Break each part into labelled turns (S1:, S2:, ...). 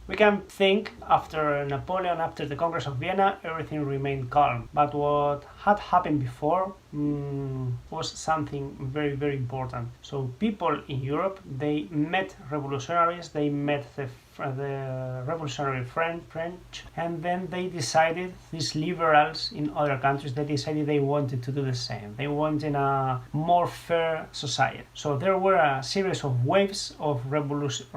S1: We can think after Napoleon, after the Congress of Vienna, everything remained calm. But what had happened before was something very, very important. So people in Europe, they met revolutionaries, they met the revolutionary French, and then they decided, these liberals in other countries, they decided they wanted to do the same. They wanted a more fair society. So there were a series of waves of revolutions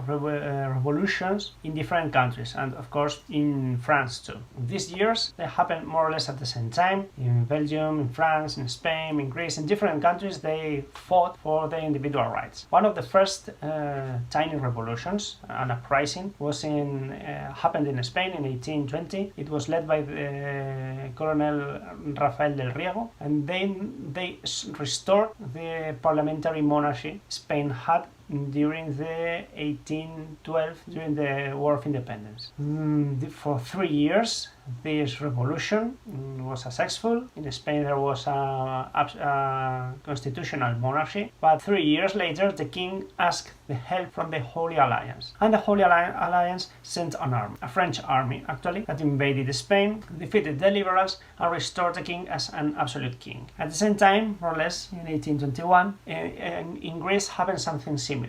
S1: in different countries, and of course in France too. These years, they happened more or less at the same time. In Belgium, in France, in Spain, in Greece, in different countries, they fought for their individual rights. One of the first tiny revolutions, an uprising, happened in Spain in 1820. It was led by Colonel Rafael del Riego, and then they restored the parliamentary monarchy Spain had during the 1812, during the War of Independence. For 3 years, this revolution was successful. In Spain there was a constitutional monarchy, but 3 years later the king asked the help from the Holy Alliance, and the Holy Alliance sent an army, a French army actually, that invaded Spain, defeated the liberals, and restored the king as an absolute king. At the same time, more or less, in 1821, in Greece happened something similar.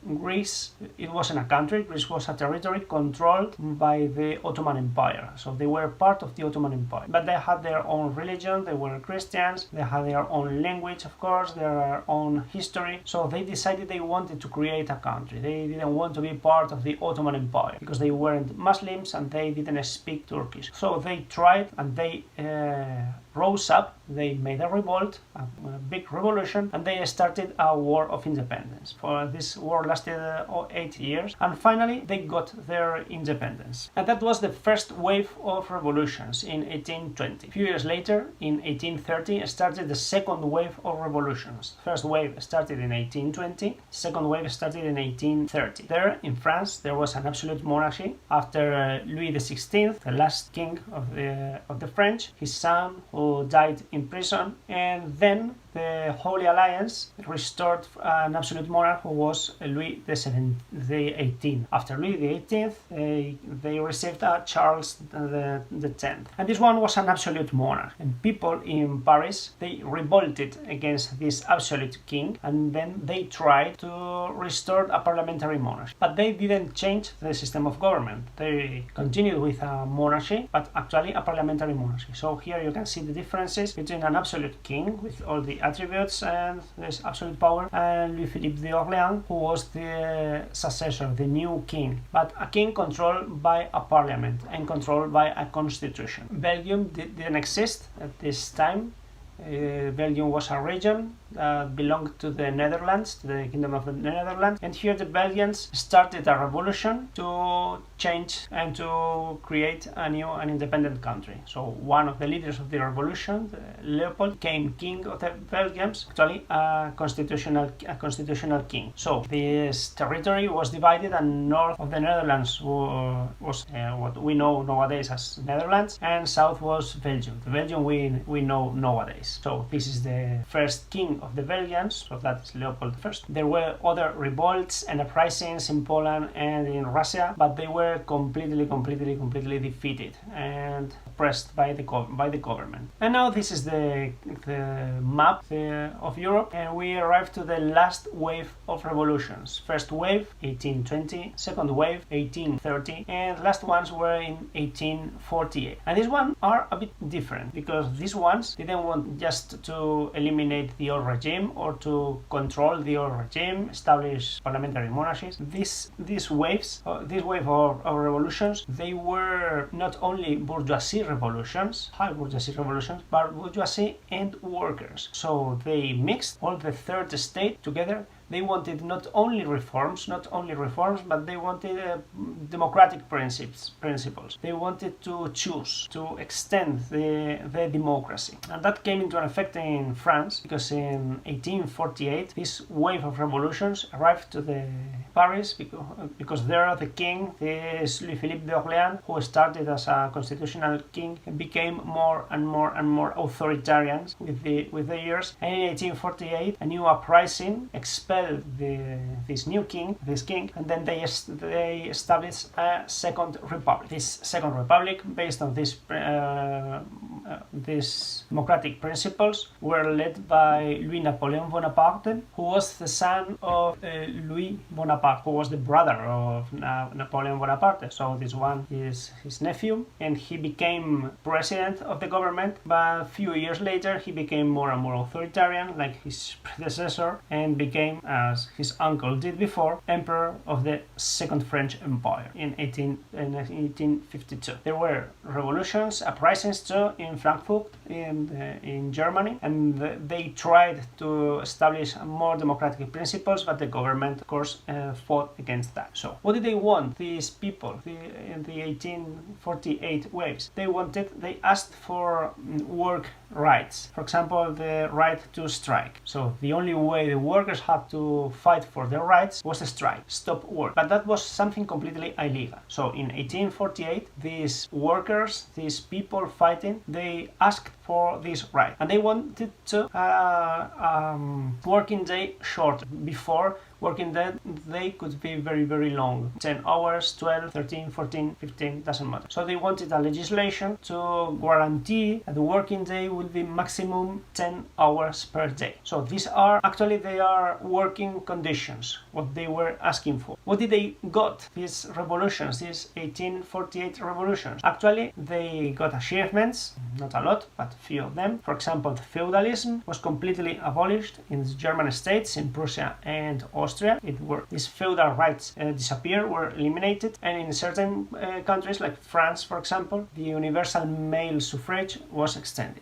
S1: Greece, it wasn't a country, Greece was a territory controlled by the Ottoman Empire. So they were part of the Ottoman Empire. But they had their own religion, they were Christians, they had their own language, of course, their own history. So they decided they wanted to create a country. They didn't want to be part of the Ottoman Empire because they weren't Muslims and they didn't speak Turkish. So they tried and they rose up, they made a revolt, a big revolution, and they started a war of independence. For this war lasted 8 years, and finally they got their independence. And that was the first wave of revolutions in 1820. A few years later, in 1830, started the second wave of revolutions. First wave started in 1820, second wave started in 1830. There, in France, there was an absolute monarchy after Louis XVI, the last king of the French, his son, who died in prison, and then the Holy Alliance restored an absolute monarch who was Louis XVIII. After Louis XVIII, they received Charles X. And this one was an absolute monarch. And people in Paris, they revolted against this absolute king, and then they tried to restore a parliamentary monarchy. But they didn't change the system of government. They continued with a monarchy, but actually a parliamentary monarchy. So here you can see the differences between an absolute king with all the attributes and this absolute power, and Louis-Philippe d'Orléans, who was the successor, the new king, but a king controlled by a parliament and controlled by a constitution. Belgium didn't exist at this time. Belgium was a region that belonged to the Netherlands, to the Kingdom of the Netherlands, and here the Belgians started a revolution to change and to create an independent country. So one of the leaders of the revolution, Leopold, became king of the Belgians, actually a constitutional king. So this territory was divided, and north of the Netherlands was what we know nowadays as Netherlands, and south was Belgium. The Belgium we know nowadays. So this is the first king of the Belgians, so that's Leopold I. There were other revolts and uprisings in Poland and in Russia, but they were completely defeated and oppressed by the government. And now this is the map of Europe, and we arrived to the last wave of revolutions. First wave 1820, second wave 1830, and last ones were in 1848. And these ones are a bit different because these ones didn't want just to eliminate the old regime or to control the old regime, establish parliamentary monarchies. These waves, this wave of revolutions, they were not only bourgeoisie revolutions, high bourgeoisie revolutions, but bourgeoisie and workers. So they mixed all the third estate together. They wanted not only reforms, but they wanted democratic principles. They wanted to choose, to extend the democracy. And that came into effect in France, because in 1848, this wave of revolutions arrived to the Paris, because there the king, this Louis-Philippe d'Orléans, who started as a constitutional king, became more and more authoritarian with the years. And in 1848, a new uprising expelled expelled this king, and then they established a second republic. This second republic, based on these democratic principles, were led by Louis Napoleon Bonaparte, who was the son of Louis Bonaparte, who was the brother of Napoleon Bonaparte. So this one is his nephew, and he became president of the government, but a few years later he became more and more authoritarian, like his predecessor, and became, as his uncle did before, emperor of the Second French Empire in 1852. There were revolutions, uprisings too, in Frankfurt, in Germany, and they tried to establish more democratic principles, but the government, of course, fought against that. So, what did they want, these people, in the 1848 waves? They asked for work rights. For example, the right to strike. So the only way the workers had to fight for their rights was to strike, stop work. But that was something completely illegal. So in 1848, these workers, these people fighting, they asked for this right. And they wanted to working day short. Before, working day could be very, very long. 10 hours, 12, 13, 14, 15, doesn't matter. So they wanted a legislation to guarantee that the working day would be maximum 10 hours per day. So these are, actually they are working conditions, what they were asking for. What did they got, these revolutions, these 1848 revolutions? Actually, they got achievements, not a lot, but a few of them. For example, feudalism was completely abolished in the German states, in Prussia and Austria. These feudal rights disappeared, were eliminated, and in certain countries like France, for example, the universal male suffrage was extended.